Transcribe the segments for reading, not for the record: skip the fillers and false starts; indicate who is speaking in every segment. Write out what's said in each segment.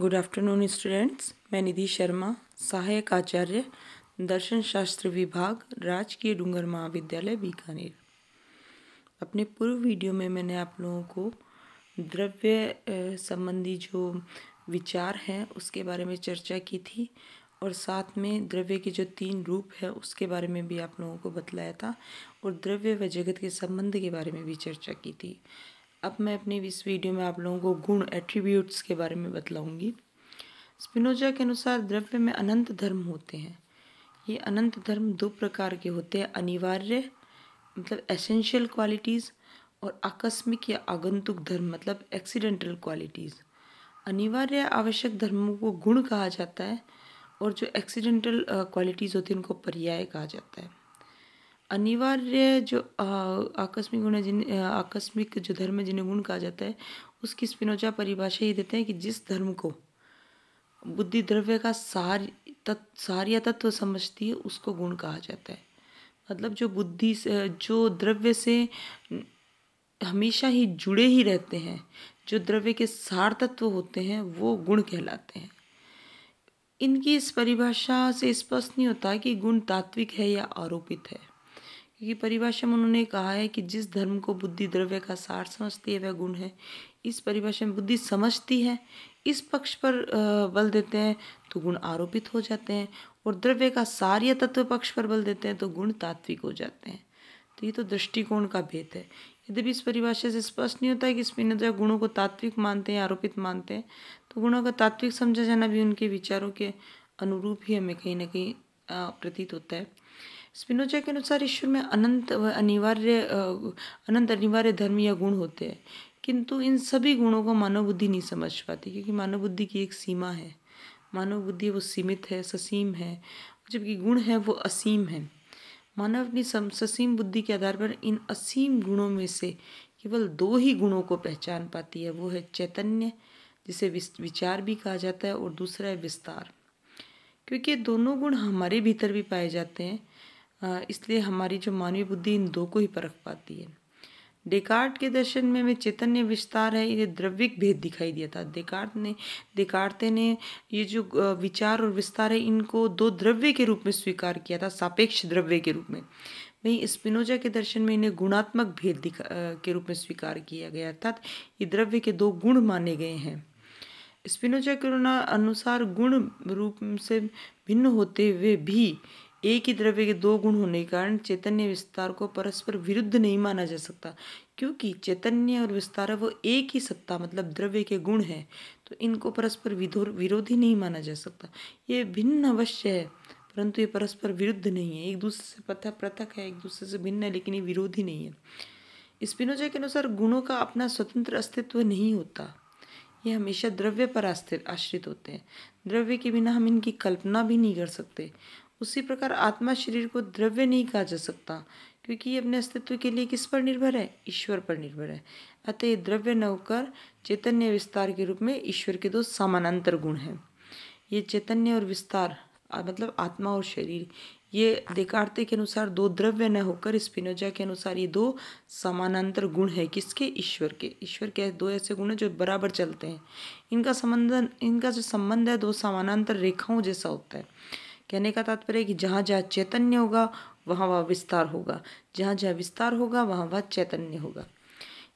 Speaker 1: Good afternoon students. मैं निधि शर्मा, सहायक आचार्य, दर्शन शास्त्र विभाग, राजकीय डूंगर महाविद्यालय बीकानेर। अपने पूर्व वीडियो में मैंने आप लोगों को द्रव्य संबंधी जो विचार हैं उसके बारे में चर्चा की थी और साथ में द्रव्य के जो 3 रूप है उसके बारे में भी आप लोगों को बतलाया था और द्रव्य व जगत के संबंध के बारे में भी चर्चा की थी। अब मैं अपने इस वीडियो में आप लोगों को गुण एट्रीब्यूट्स के बारे में बतलाऊंगी। स्पिनोजा के अनुसार द्रव्य में अनंत धर्म होते हैं। ये अनंत धर्म 2 प्रकार के होते हैं, अनिवार्य मतलब एसेंशियल क्वालिटीज़ और आकस्मिक या आगंतुक धर्म मतलब एक्सीडेंटल क्वालिटीज़। अनिवार्य आवश्यक धर्मों को गुण कहा जाता है और जो एक्सीडेंटल क्वालिटीज़ होती हैं उनको पर्याय कहा जाता है। अनिवार्य जो आकस्मिक गुण है आकस्मिक जो धर्म है जिन्हें गुण कहा जाता है, उसकी स्पिनोजा परिभाषा ये देते हैं कि जिस धर्म को बुद्धि द्रव्य का सार या तत्व समझती है उसको गुण कहा जाता है। मतलब जो बुद्धि से जो द्रव्य से हमेशा ही जुड़े ही रहते हैं, जो द्रव्य के सार तत्व होते हैं वो गुण कहलाते हैं। इनकी इस परिभाषा से स्पष्ट नहीं होता कि गुण तात्विक है या आरोपित है, क्योंकि परिभाषा में उन्होंने कहा है कि जिस धर्म को बुद्धि द्रव्य का सार समझती है वह गुण है। इस परिभाषा में बुद्धि समझती है इस पक्ष पर बल देते हैं तो गुण आरोपित हो जाते हैं और द्रव्य का सार या तत्व पक्ष पर बल देते हैं तो गुण तात्विक हो जाते हैं। तो ये तो दृष्टिकोण का भेद है। यद्यपि इस परिभाषा से स्पष्ट नहीं होता है कि स्पिनोजा गुणों को तात्विक मानते हैं आरोपित मानते हैं, तो गुणों का तात्विक समझा जाना भी उनके विचारों के अनुरूप ही हमें कहीं ना कहीं प्रतीत होता है। स्पिनोजा के अनुसार ईश्वर में अनंत अनिवार्य धर्म या गुण होते हैं, किंतु इन सभी गुणों को मानव बुद्धि नहीं समझ पाती, क्योंकि मानव बुद्धि की एक सीमा है। मानव बुद्धि वो सीमित है, ससीम है, जबकि गुण है वो असीम है। मानव अपनी ससीम बुद्धि के आधार पर इन असीम गुणों में से केवल 2 ही गुणों को पहचान पाती है। वो है चैतन्य, जिसे विचार भी कहा जाता है, और दूसरा है विस्तार। क्योंकि दोनों गुण हमारे भीतर भी पाए जाते हैं, इसलिए हमारी जो मानवीय बुद्धि इन 2 को ही परख पाती है। डेकार्ट के दर्शन में चैतन्य विस्तार है, ये द्रव्यिक भेद दिखाई दिया था। देकार्ते ने ये जो विचार और विस्तार है इनको 2 द्रव्य के रूप में स्वीकार किया था, सापेक्ष द्रव्य के रूप में। वहीं स्पिनोजा के दर्शन में इन्हें गुणात्मक भेद के रूप में स्वीकार किया गया, अर्थात ये द्रव्य के 2 गुण माने गए हैं। स्पिनोजा के अनुसार गुण रूप से भिन्न होते हुए भी एक ही द्रव्य के 2 गुण होने के कारण चैतन्य विस्तार को परस्पर विरुद्ध नहीं माना जा सकता, क्योंकि चैतन्य और विस्तार वो एक ही सत्ता मतलब द्रव्य के गुण हैं, तो इनको परस्पर विरोधी नहीं माना जा सकता। ये भिन्न अवश्य है परंतु ये परस्पर विरुद्ध नहीं है, एक दूसरे से पृथक है, एक दूसरे से भिन्न है, लेकिन ये विरोधी नहीं है। स्पिनोजा के अनुसार गुणों का अपना स्वतंत्र अस्तित्व नहीं होता, ये हमेशा द्रव्य पर आश्रित होते हैं। द्रव्य के बिना हम इनकी कल्पना भी नहीं कर सकते। उसी प्रकार आत्मा शरीर को द्रव्य नहीं कहा जा सकता, क्योंकि ये अपने अस्तित्व के लिए किस पर निर्भर है? ईश्वर पर निर्भर है। अतः ये द्रव्य न होकर चैतन्य विस्तार के रूप में ईश्वर के 2 समानांतर गुण हैं। ये चैतन्य और विस्तार मतलब आत्मा और शरीर, ये देकार्ते के अनुसार 2 द्रव्य न होकर स्पिनोजा के अनुसार ये 2 समानांतर गुण है। किसके? ईश्वर के। ईश्वर के 2 ऐसे गुण हैं जो बराबर चलते हैं। इनका जो संबंध है 2 समानांतर रेखाओं जैसा होता है। कहने का तात्पर्य है कि जहाँ जहाँ चैतन्य होगा वहाँ वहाँ विस्तार होगा, जहाँ जहाँ विस्तार होगा वहाँ वहाँ चैतन्य होगा।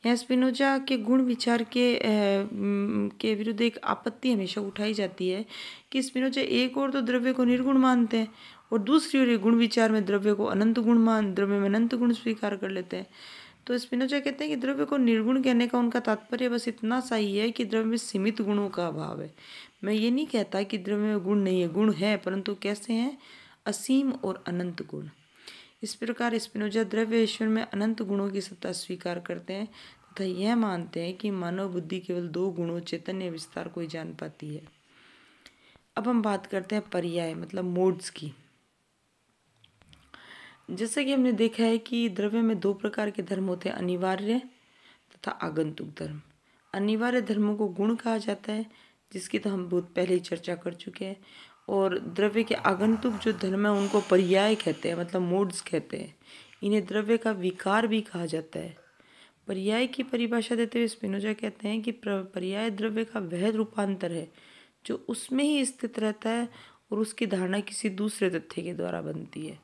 Speaker 1: यहाँ स्पिनोजा के गुण विचार के विरुद्ध एक आपत्ति हमेशा उठाई जाती है कि स्पिनोजा एक और तो द्रव्य को निर्गुण मानते हैं और दूसरी ओर गुण विचार में द्रव्य को अनंत गुण द्रव्य में अनंत गुण स्वीकार कर लेते हैं। तो स्पिनोजा कहते हैं कि द्रव्य को निर्गुण कहने का उनका तात्पर्य बस इतना सा ही है कि द्रव्य में सीमित गुणों का अभाव है। मैं ये नहीं कहता कि द्रव्य में गुण नहीं है, गुण है, परंतु कैसे हैं? असीम और अनंत गुण। इस प्रकार स्पिनोजा द्रव्य ईश्वर में अनंत गुणों की सत्ता स्वीकार करते हैं तथा यह मानते हैं कि मानव बुद्धि केवल 2 गुणों चैतन्य विस्तार को ही जान पाती है। अब हम बात करते हैं पर्याय मतलब मोड्स की। जैसा कि हमने देखा है कि द्रव्य में 2 प्रकार के धर्म होते हैं, अनिवार्य तथा आगंतुक धर्म। अनिवार्य धर्मों को गुण कहा जाता है, जिसकी तो हम बहुत पहले ही चर्चा कर चुके हैं, और द्रव्य के आगंतुक जो धर्म है उनको पर्याय कहते हैं मतलब मोड्स कहते हैं। इन्हें द्रव्य का विकार भी कहा जाता है। पर्याय की परिभाषा देते हुए स्पिनोजा कहते हैं कि पर्याय द्रव्य का वह रूपांतर है जो उसमें ही स्थित रहता है और उसकी धारणा किसी दूसरे तथ्य के द्वारा बनती है।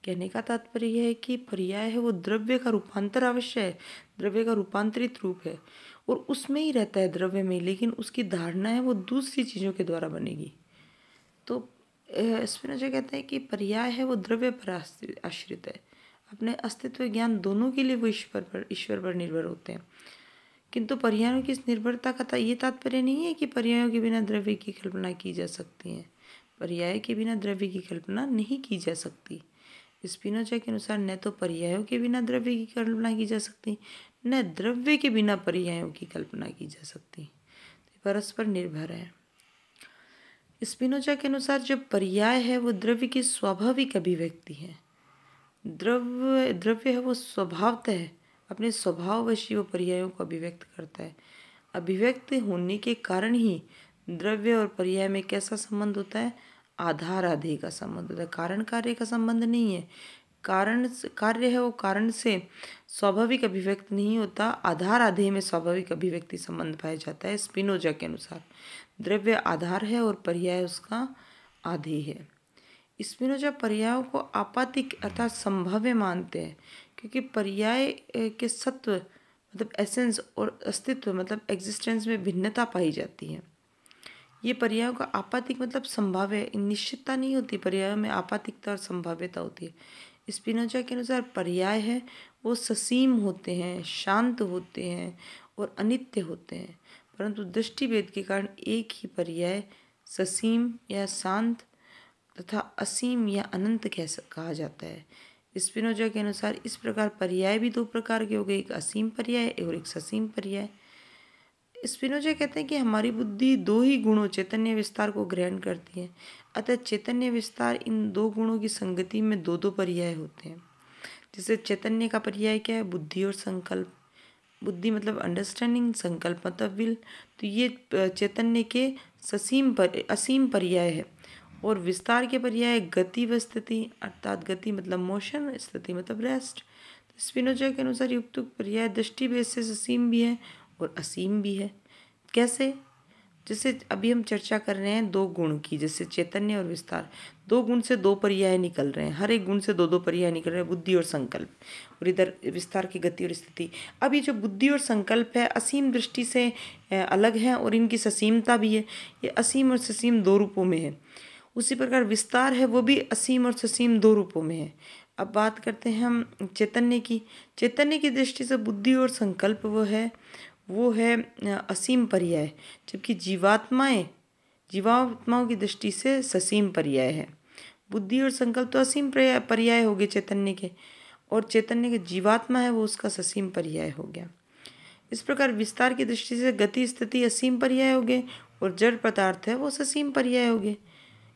Speaker 1: कहने का तात्पर्य यह है कि पर्याय है वो द्रव्य का रूपांतर अवश्य है, द्रव्य का रूपांतरित रूप है और उसमें ही रहता है द्रव्य में, लेकिन उसकी धारणा है वो दूसरी चीज़ों के द्वारा बनेगी। तो स्पिनोजा कहते हैं कि पर्याय है वो द्रव्य पर आश्रित है, अपने अस्तित्व ज्ञान दोनों के लिए वो ईश्वर पर निर्भर होते हैं। किंतु पर्यायों की इस निर्भरता का ये तात्पर्य नहीं है कि पर्यायों के बिना द्रव्य की कल्पना की जा सकती है। पर्याय के बिना द्रव्य की कल्पना नहीं की जा सकती। स्पिनोजा के अनुसार न तो पर्यायों के बिना द्रव्य की कल्पना की जा सकती, न द्रव्य के बिना पर्यायों की कल्पना की जा सकती। परस्पर निर्भर है। स्पिनोजा के अनुसार जो पर्याय है वो द्रव्य की स्वाभाविक अभिव्यक्ति है। द्रव्य है वो स्वभावतः अपने स्वभाववश वो पर्यायों को अभिव्यक्त करता है। अभिव्यक्त होने के कारण ही द्रव्य और पर्याय में कैसा संबंध होता है? आधार आधेय का संबंध होता है, कारण कार्य का संबंध नहीं है। कारण कार्य है वो कारण से स्वाभाविक अभिव्यक्त नहीं होता, आधार आधेय में स्वाभाविक अभिव्यक्ति संबंध पाया जाता है। स्पिनोजा के अनुसार द्रव्य आधार है और पर्याय उसका आधेय है। स्पिनोजा पर्यायों को आपातिक अर्थात संभाव्य मानते हैं, क्योंकि पर्याय के सत्व मतलब एसेंस और अस्तित्व मतलब एग्जिस्टेंस में भिन्नता पाई जाती है। ये पर्यायों का आपातिक मतलब संभाव्य, निश्चितता नहीं होती, पर्यायों में आपातिकता और संभाव्यता होती है। स्पिनोजा के अनुसार पर्याय है वो ससीम होते हैं, शांत होते हैं और अनित्य होते हैं, परंतु दृष्टिभेद के कारण एक ही पर्याय ससीम या शांत तथा असीम या अनंत कहा जाता है। स्पिनोजा के अनुसार इस प्रकार पर्याय भी दो प्रकार के हो गए, एक असीम पर्याय और एक ससीम पर्याय। स्पिनोजा कहते हैं कि हमारी बुद्धि दो ही गुणों चैतन्य विस्तार को ग्रहण करती है, अतः चैतन्य विस्तार इन दो गुणों की संगति में दो दो पर्याय होते हैं। जैसे चैतन्य का पर्याय क्या है? बुद्धि और संकल्प। बुद्धि मतलब अंडरस्टैंडिंग, संकल्प मतलब विल। तो ये चैतन्य के असीम पर्याय है। और विस्तार के पर्याय गति व स्थिति, अर्थात गति मतलब मोशन, स्थिति मतलब रेस्ट। स्पिनोजा के अनुसार युक्त पर्याय दृष्टिभेद से ससीम भी है और असीम भी है। कैसे? जैसे अभी हम चर्चा कर रहे हैं दो गुण की, जैसे चैतन्य और विस्तार, दो गुण से दो पर्याय निकल रहे हैं, हर एक गुण से दो दो पर्याय निकल रहे हैं, बुद्धि और संकल्प, और इधर विस्तार की गति और स्थिति। अब ये जो बुद्धि और संकल्प है असीम दृष्टि से अलग है और इनकी ससीमता भी है। ये असीम और ससीम दो रूपों में है। उसी प्रकार विस्तार है वो भी असीम और ससीम दो रूपों में है। अब बात करते हैं हम चैतन्य की। चैतन्य की दृष्टि से बुद्धि और संकल्प वो है असीम पर्याय, जबकि जीवात्माओं की दृष्टि से ससीम पर्याय है। बुद्धि और संकल्प तो असीम पर्याय हो गए चैतन्य के, और चैतन्य के जीवात्मा है वो उसका ससीम पर्याय हो गया। इस प्रकार विस्तार की दृष्टि से गति स्थिति असीम पर्याय हो गए और जड़ पदार्थ है वो ससीम पर्याय हो गए।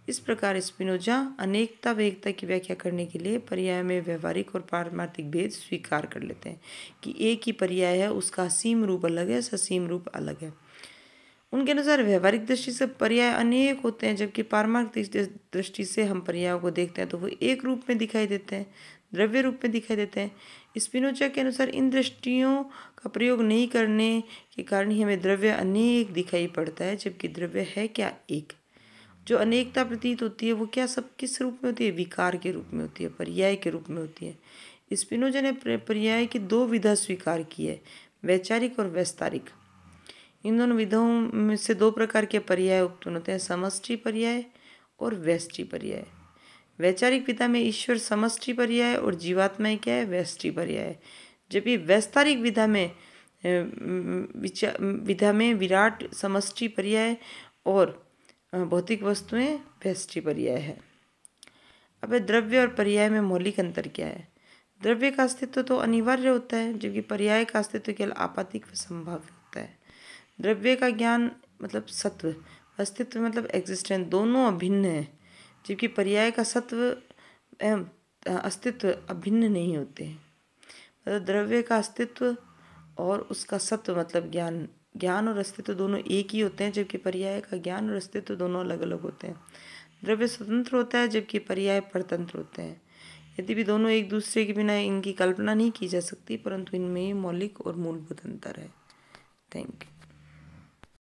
Speaker 1: इस प्रकार स्पिनोजा अनेकता व एकता की व्याख्या करने के लिए पर्याय में व्यवहारिक और पारमार्थिक भेद स्वीकार कर लेते हैं कि एक ही पर्याय है, उसका असीम रूप अलग है, ससीम रूप अलग है। उनके अनुसार व्यवहारिक दृष्टि से पर्याय अनेक होते हैं, जबकि पारमार्थिक दृष्टि से हम पर्यायों को देखते हैं तो वो एक रूप में दिखाई देते हैं, द्रव्य रूप में दिखाई देते हैं। स्पिनोजा के अनुसार इन दृष्टियों का प्रयोग नहीं करने के कारण ही हमें द्रव्य अनेक दिखाई पड़ता है, जबकि द्रव्य है क्या? एक। जो अनेकता प्रतीत होती है वो क्या सब किस रूप में होती है? विकार के रूप में होती है, पर्याय के रूप में होती है। स्पिनोजा ने पर्याय की दो विधा स्वीकार की है, वैचारिक और वैस्तारिक। इन दोनों विधाओं में से दो प्रकार के पर्याय उत्पन्न होते हैं, समष्टि पर्याय और व्यष्टि पर्याय। वैचारिक विधा में ईश्वर समष्टि पर्याय और जीवात्मा क्या है? व्यष्टि पर्याय। जबकि वैस्तारिक विधा में विराट समष्टि पर्याय और भौतिक वस्तुएं व्यष्टि पर्याय है। अब द्रव्य और पर्याय में मौलिक अंतर क्या है? द्रव्य का अस्तित्व तो अनिवार्य होता है, जबकि पर्याय का अस्तित्व केवल आपातिक व संभाव्य होता है। द्रव्य का ज्ञान मतलब सत्व, अस्तित्व मतलब एग्जिस्टेंस, दोनों अभिन्न है, जबकि पर्याय का सत्व एवं अस्तित्व अभिन्न नहीं होते हैं। मतलब द्रव्य का अस्तित्व और उसका सत्व मतलब ज्ञान और अस्तित्व दोनों एक ही होते हैं, जबकि पर्याय का ज्ञान और अस्तित्व दोनों अलग अलग होते हैं। द्रव्य स्वतंत्र होता है जबकि पर्याय परतंत्र होते हैं। यदि भी दोनों एक दूसरे के बिना इनकी कल्पना नहीं की जा सकती, परंतु इनमें मौलिक और मूलभूत अंतर है। Thank you.